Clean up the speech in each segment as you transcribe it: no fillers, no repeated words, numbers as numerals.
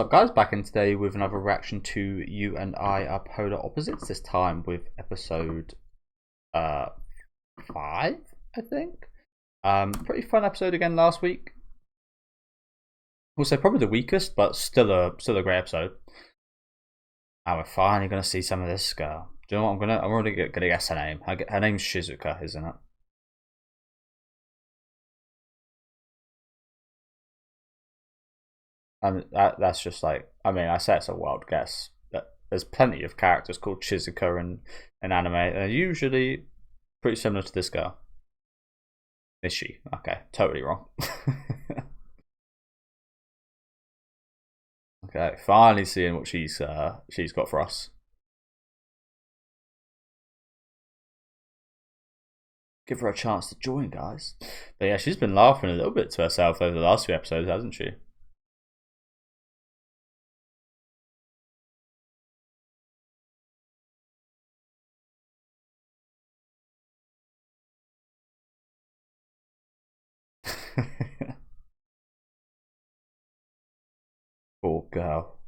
So guys, back in today with another reaction to You and I Are Polar Opposites, this time with episode 5, I think. Pretty fun episode again last week. We'll say probably the weakest, but still a great episode. And we're finally gonna see some of this girl. Do you know what I'm already gonna guess her name. Her name's Shizuka, isn't it? And that's just like, I mean, I say it's a wild guess. There's plenty of characters called Shizuka in anime. They're usually pretty similar to this girl. Is she? Okay, totally wrong. Okay, finally seeing what she's got for us. Give her a chance to join, guys. But yeah, she's been laughing a little bit to herself over the last few episodes, hasn't she? Poor girl.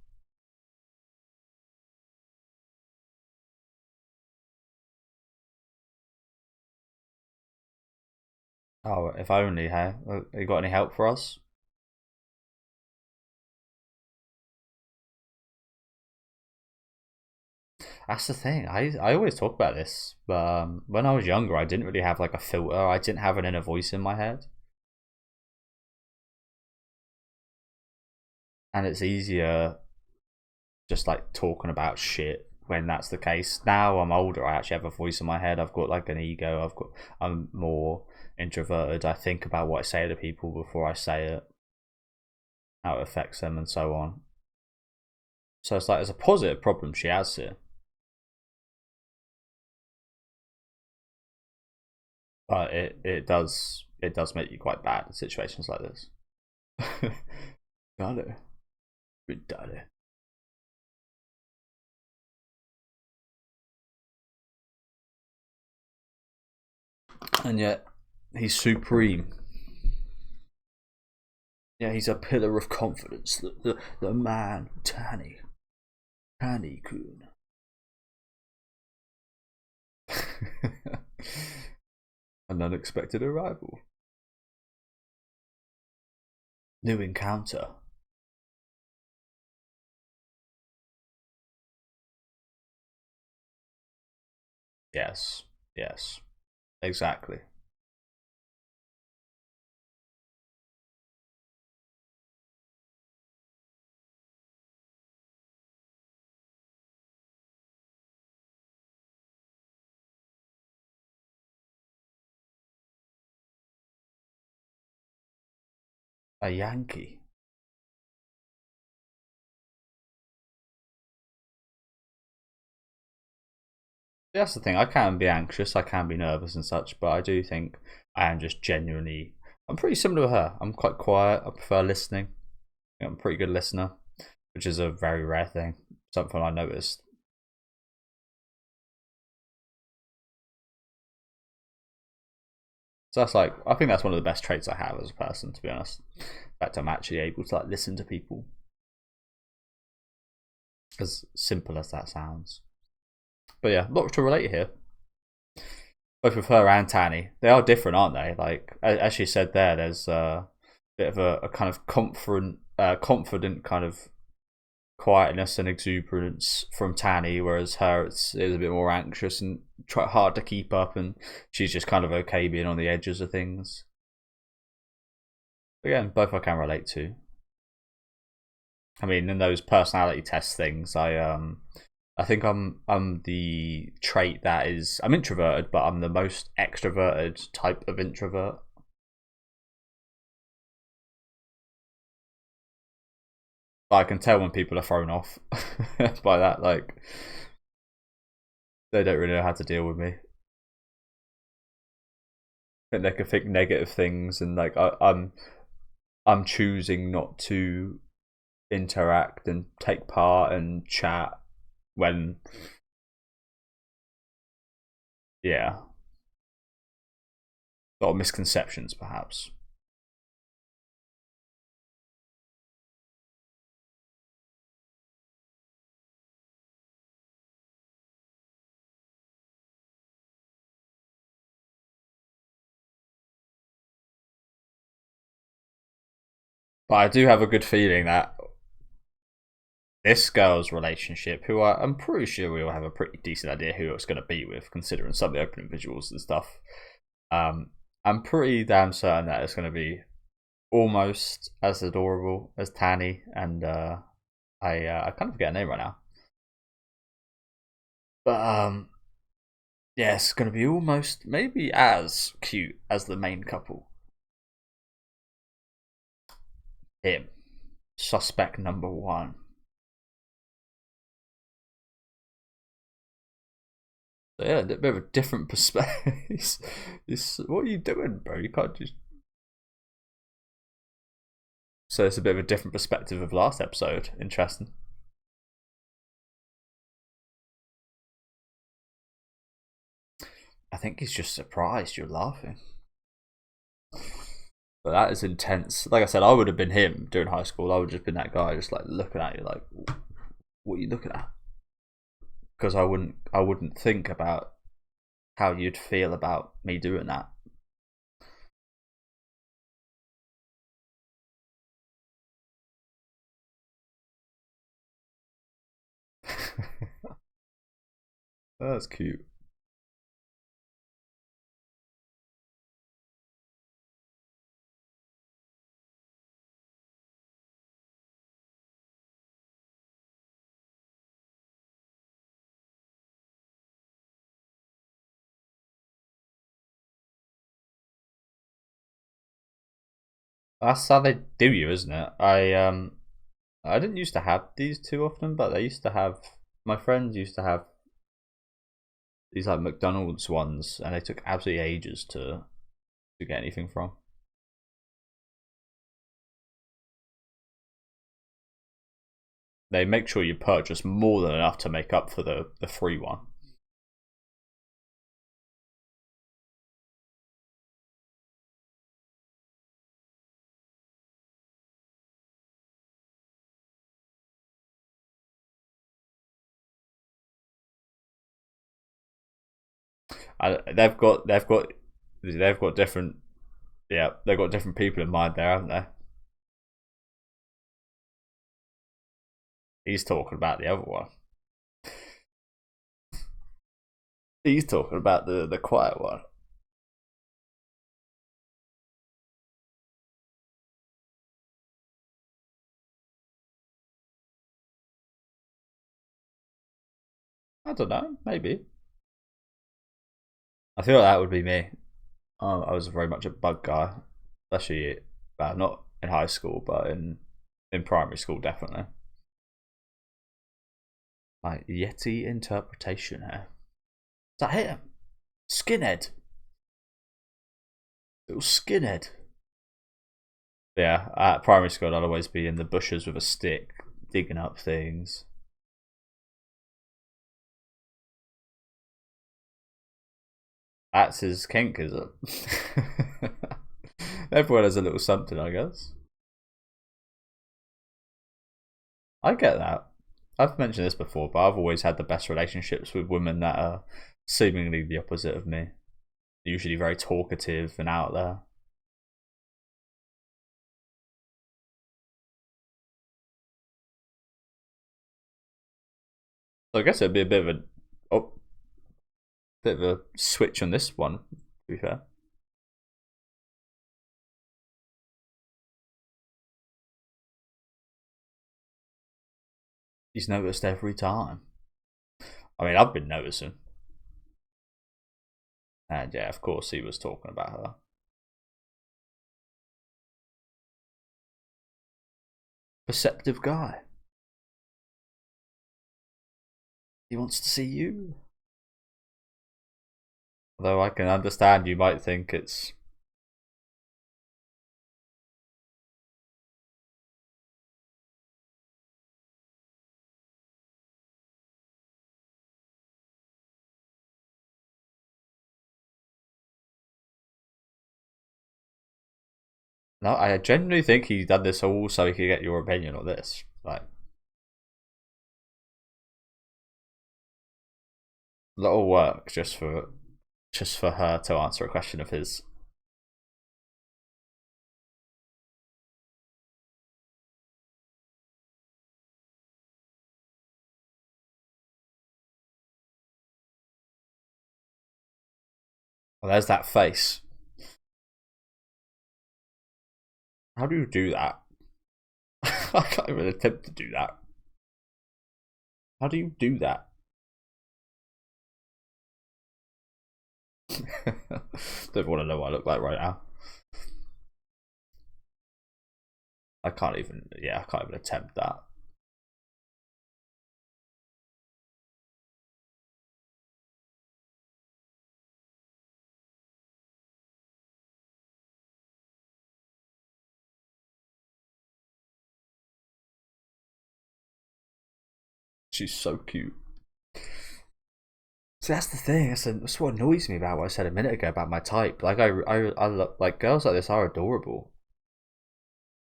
Oh, if only, hey? You got any help for us? That's the thing. I always talk about this, but when I was younger, I didn't really have like a filter. I didn't have an inner voice in my head, and it's easier just like talking about shit when that's the case. Now I'm older, I actually have a voice in my head. I've got like an ego. I'm more introverted. I think about what I say to people before I say it, how it affects them, and so on. So it's like it's a positive problem she has here, but it does make you quite bad in situations like this. Got it. Got it. And yet he's supreme. Yeah, he's a pillar of confidence. The man, Tani-kun. An unexpected arrival. New encounter. Yes, yes, exactly. A Yankee. That's the thing. I can be anxious, I can be nervous and such, but I do think I am just genuinely. I'm pretty similar to her. I'm quite quiet. I prefer listening. I'm a pretty good listener, which is a very rare thing. Something I noticed. So that's like, I think that's one of the best traits I have as a person, to be honest. The fact I'm actually able to like listen to people, as simple as that sounds. But yeah, lots to relate here. Both with her and Tanny, they are different, aren't they? Like as she said there, there's a bit of a kind of confident kind of quietness and exuberance from Tanny, whereas her is a bit more anxious and hard to keep up, and she's just kind of okay being on the edges of things. Again, both I can relate to. I mean, in those personality test things, I think I'm the trait that is I'm introverted, but I'm the most extroverted type of introvert. But I can tell when people are thrown off by that, like they don't really know how to deal with me. And they can think negative things, and like I'm choosing not to interact and take part and chat when, yeah, a lot of misconceptions perhaps. But I do have a good feeling that this girl's relationship, who I'm pretty sure we all have a pretty decent idea who it's going to be with, considering some of the opening visuals and stuff. I'm pretty damn certain that it's going to be almost as adorable as Tanny, and I kind of forget her name right now. But yeah, it's going to be almost maybe as cute as the main couple. Him, suspect number one. So yeah, a bit of a different perspective. What are you doing, bro? You can't just. So it's a bit of a different perspective of last episode. Interesting. I think he's just surprised you're laughing. But that is intense. Like I said, I would have been him during high school. I would have just been that guy, just like looking at you, like, what are you looking at? Because I wouldn't think about how you'd feel about me doing that. That's cute. That's how they do you, isn't it? I didn't used to have these too often, but they used to have. My friends used to have these like McDonald's ones, and they took absolutely ages to get anything from. They make sure you purchase more than enough to make up for the free one. They've got different, yeah, they've got different people in mind there, haven't they? He's talking about the other one. He's talking about the quiet one. I don't know, maybe. I feel like that would be me. I was very much a bug guy, especially not in high school, but in primary school definitely. Like Yeti interpretation here. Is that him? Skinhead. Little skinhead. Yeah, at primary school I'd always be in the bushes with a stick, digging up things. That's his kink, is it? Everyone has a little something, I guess. I get that. I've mentioned this before, but I've always had the best relationships with women that are seemingly the opposite of me. Usually very talkative and out there. So I guess it'd be a bit of a oh, bit of a switch on this one, to be fair. He's noticed every time. I mean, I've been noticing. And yeah, of course he was talking about her. Perceptive guy. He wants to see you. Although I can understand you might think it's. No, I genuinely think he done this all so he could get your opinion on this. Like, a lot of work just for her to answer a question of his. Well, there's that face. How do you do that? I can't even attempt to do that. How do you do that? Don't want to know what I look like right now. I can't even. Yeah, I can't even attempt that. She's so cute. See, that's the thing. That's what annoys me about what I said a minute ago about my type. Like, I look like girls like this are adorable,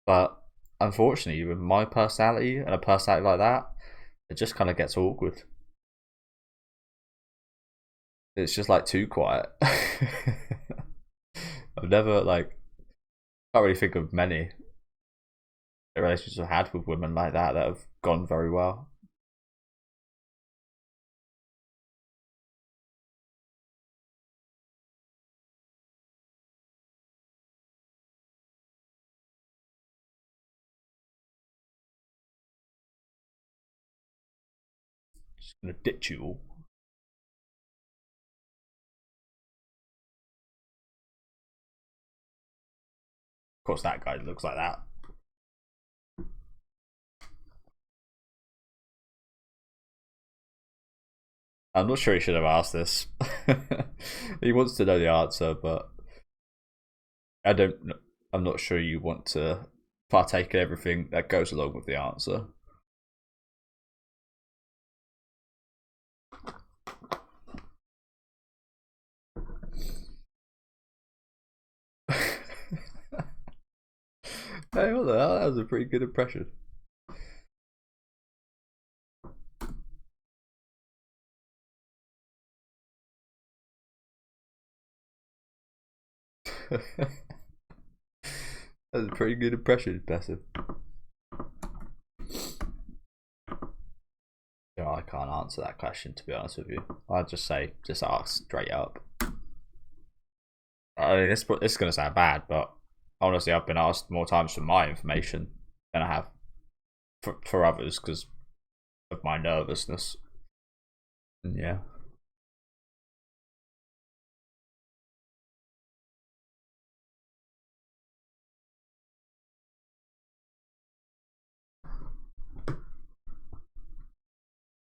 but unfortunately, with my personality and a personality like that, it just kind of gets awkward. It's just like too quiet. I've never like can't really think of many relationships I've had with women like that have gone very well. Just gonna ditch you all. Of course, that guy looks like that. I'm not sure he should have asked this. He wants to know the answer, but I don't. I'm not sure you want to partake in everything that goes along with the answer. Hey, what the hell? That was a pretty good impression. That was a pretty good impression, Bessie. Yeah, I can't answer that question, to be honest with you. I'd just say, just ask straight up. I mean, it's going to sound bad, but honestly, I've been asked more times for my information than I have for others because of my nervousness. And yeah.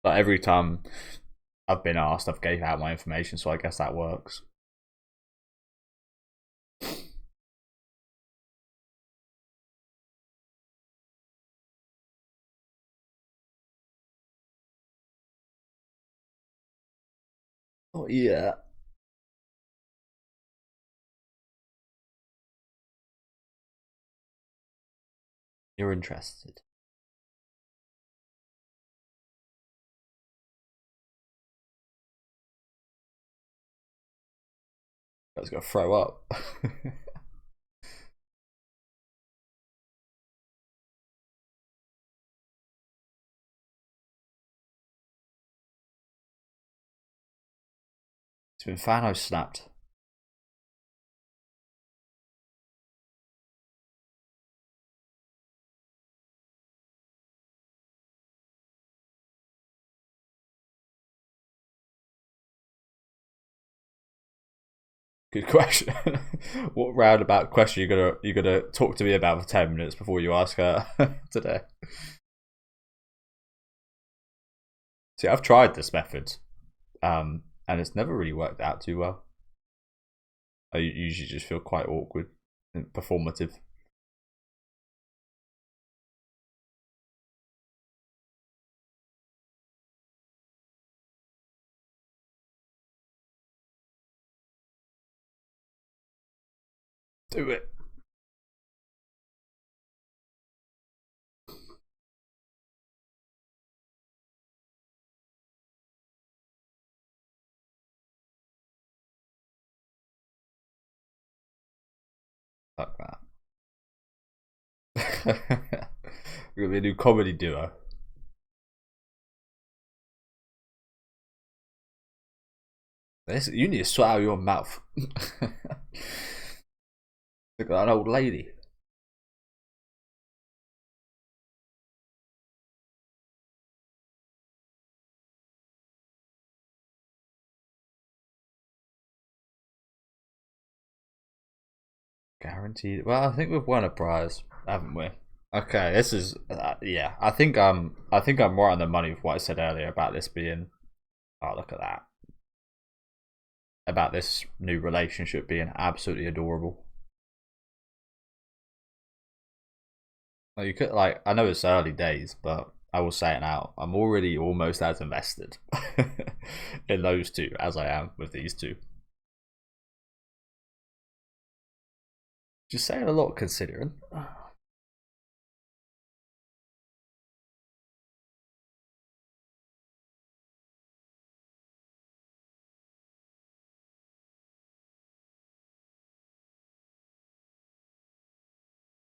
But every time I've been asked, I've gave out my information, so I guess that works. Oh yeah. You're interested. I was gonna throw up. It's been Thanos snapped. Good question. What roundabout question you gonna talk to me about for 10 minutes before you ask her today? See, I've tried this method, and it's never really worked out too well. I usually just feel quite awkward and performative. Do it. Fuck that. We're gonna be a new comedy duo. You need to sort out your mouth. Look at that old lady. Guaranteed. Well, I think we've won a prize, haven't we? Okay, this is yeah. I think I'm right on the money with what I said earlier about this being. Oh, look at that. About this new relationship being absolutely adorable. Like you could like I know it's early days, but I will say it now. I'm already almost as invested in those two as I am with these two. Just saying a lot considering.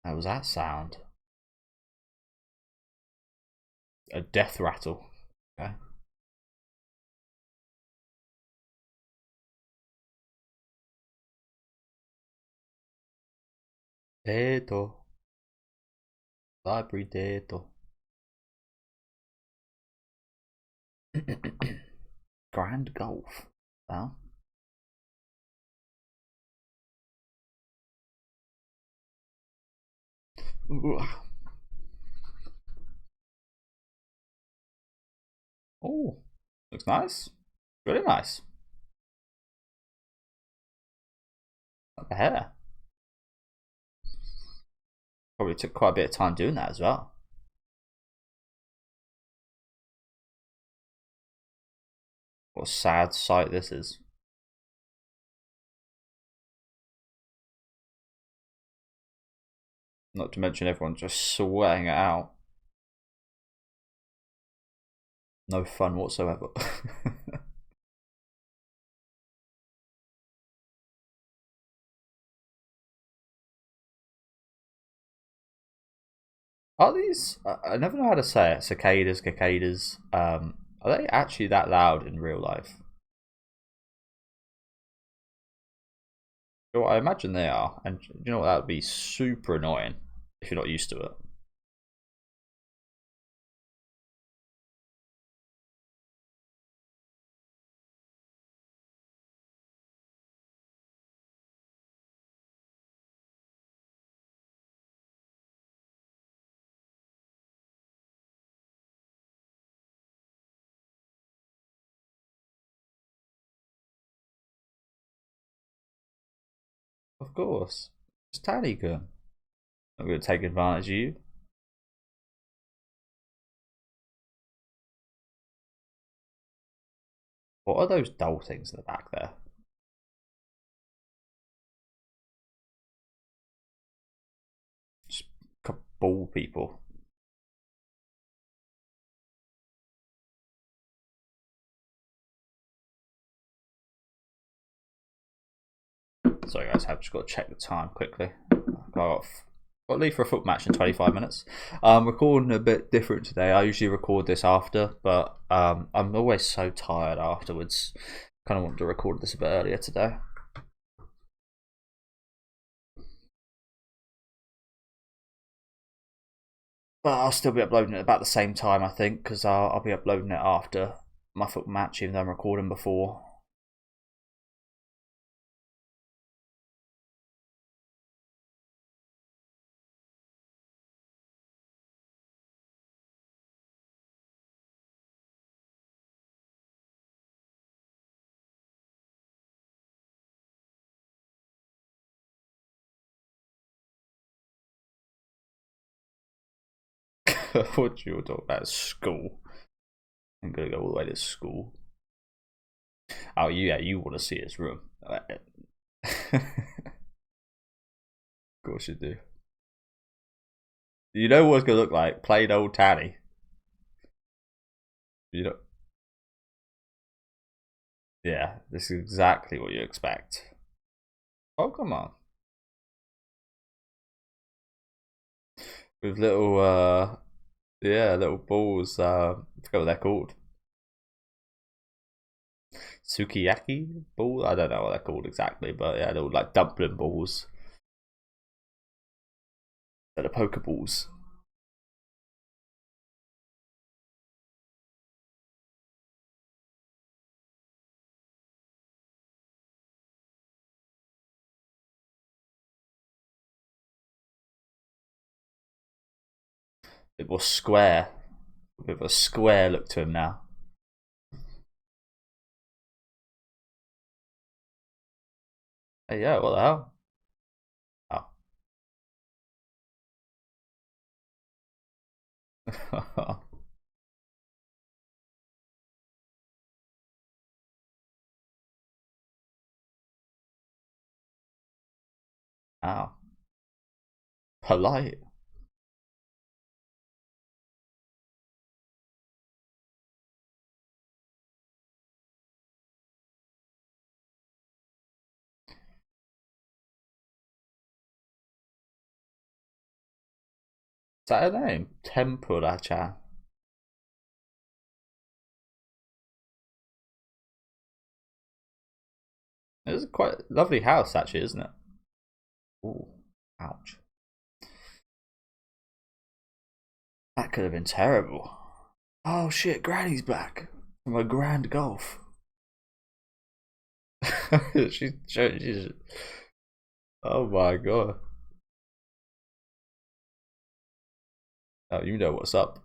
How was that sound? A death rattle. Okay. Teto. Library teto. Grand Golf. Well, oh, looks nice. Really nice. Like the hair. Probably took quite a bit of time doing that as well. What a sad sight this is. Not to mention everyone just sweating it out. No fun whatsoever. Are these? I never know how to say it. Cicadas, cicadas. Are they actually that loud in real life? Well, I imagine they are, and you know what? That would be super annoying if you're not used to it. Of course, it's tiny gun. I'm going to take advantage of you. What are those dull things in the back there? Just ball people. Sorry guys, I've just got to check the time quickly. Got to leave for a foot match in 25 minutes. I'm recording a bit different today. I usually record this after, but I'm always so tired afterwards. Kind of wanted to record this a bit earlier today. But I'll still be uploading it about the same time, I think, because I'll be uploading it after my foot match, even though I'm recording before. What you were talking about? School. I'm gonna go all the way to school. Oh yeah, you want to see his room? Of course you do. You know what it's gonna look like? Plain old Tanny. You know. Yeah, this is exactly what you expect. Oh come on. With little yeah, little balls. I forgot what they're called. sukiyaki ball. I don't know what they're called exactly, but yeah, they're all like dumpling balls. They're the poke balls. It was square, with a square look to him now. Hey, yeah, what the hell? Oh. Ow. Polite. Is that her name? Tempura-chan. It's a quite lovely house, actually, isn't it? Ooh, ouch. That could have been terrible. Oh shit, Granny's back from a grand golf. she's. Oh my god. Oh, you know what's up.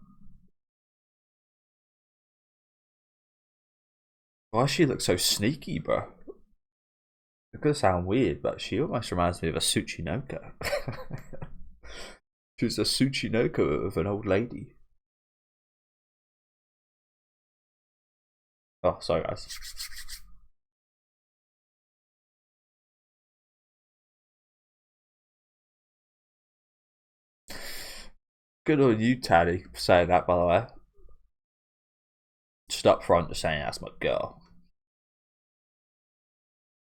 Why does she look so sneaky, bro? It could sound weird, but she almost reminds me of a Tsuchinoko. She's a Tsuchinoko of an old lady. Oh, sorry guys. Good on you, Taddy, for saying that, by the way. Just up front, just saying that's my girl.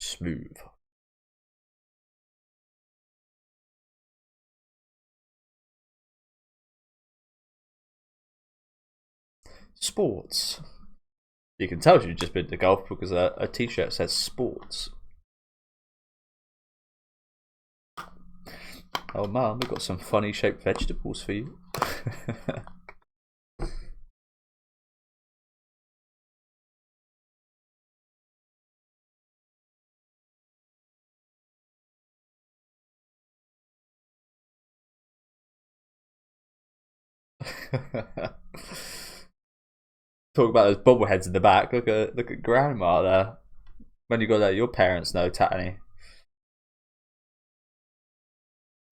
Smooth. Sports. You can tell she's just been to golf because her t-shirt says sports. Oh man, we've got some funny shaped vegetables for you. Talk about those bobbleheads in the back. Look at grandma there. When you got that, your parents know, Tatney.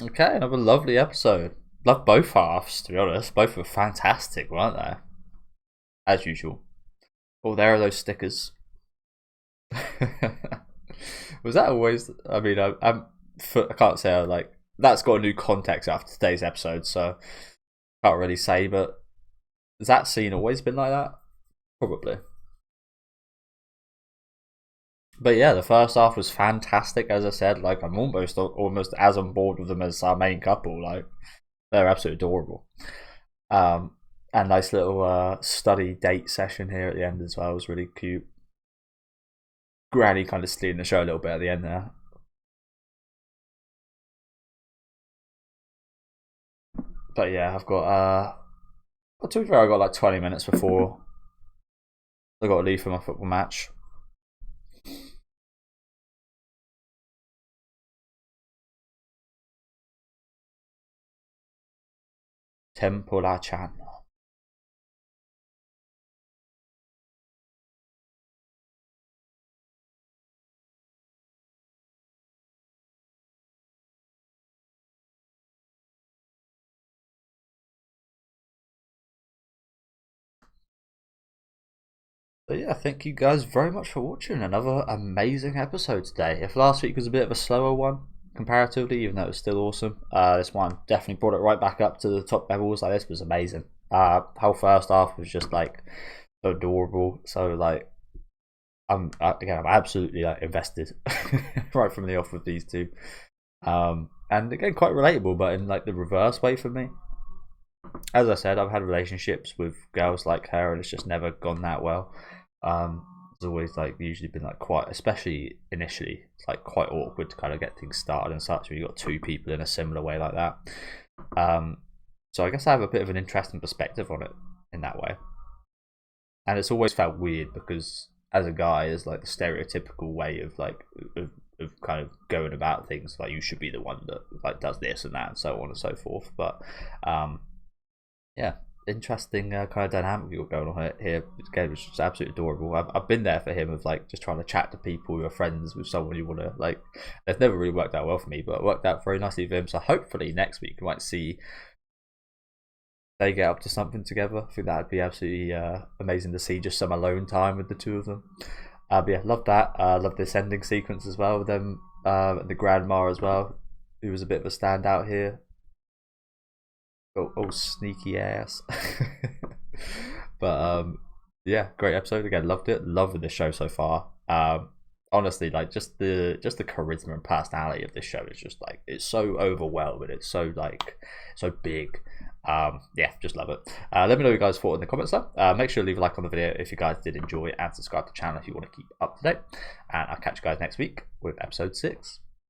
Okay, another lovely episode. Love both halves, to be honest. Both were fantastic, weren't they? As usual. Oh, there are those stickers. Was that always? I mean, I can't say like that's got a new context after today's episode, so can't really say. But has that scene always been like that? Probably. But yeah, the first half was fantastic. As I said, like I'm almost as on board with them as our main couple. Like they're absolutely adorable. And nice little study date session here at the end as well was really cute. Granny kind of stealing the show a little bit at the end there. But yeah, I've got to be fair, I got like 20 minutes before I got to leave for my football match. Tempura-chan. But yeah, thank you guys very much for watching another amazing episode today. If last week was a bit of a slower one, comparatively, even though it was still awesome, this one definitely brought it right back up to the top levels. Like this was amazing. Whole first half was just like so adorable. So like, I'm absolutely like invested right from the off with these two. And again, quite relatable, but in like the reverse way for me. As I said, I've had relationships with girls like her, and it's just never gone that well. It's always like usually been like quite, especially initially, it's like quite awkward to kind of get things started and such when you've got two people in a similar way like that. So I guess I have a bit of an interesting perspective on it in that way. And it's always felt weird because as a guy, is like the stereotypical way of like of kind of going about things, like you should be the one that like does this and that and so on and so forth. But yeah, interesting kind of dynamic we got going on here. Again, which is absolutely adorable. I've been there for him of like just trying to chat to people who are friends with someone you want to like. It's never really worked out well for me, but it worked out very nicely for him. So hopefully next week we might see they get up to something together. I think that'd be absolutely amazing to see, just some alone time with the two of them. But yeah, love that. Love this ending sequence as well with them, the grandma as well, who was a bit of a standout here. Oh sneaky ass. But yeah, great episode again. Loved it. Loving the show so far. Honestly, like just the charisma and personality of this show is just like, it's so overwhelming. It's so like so big. Yeah, just love it. Let me know what you guys thought in the comments though. Make sure to leave a like on the video if you guys did enjoy, and subscribe to the channel if you want to keep up to date. And I'll catch you guys next week with episode 6.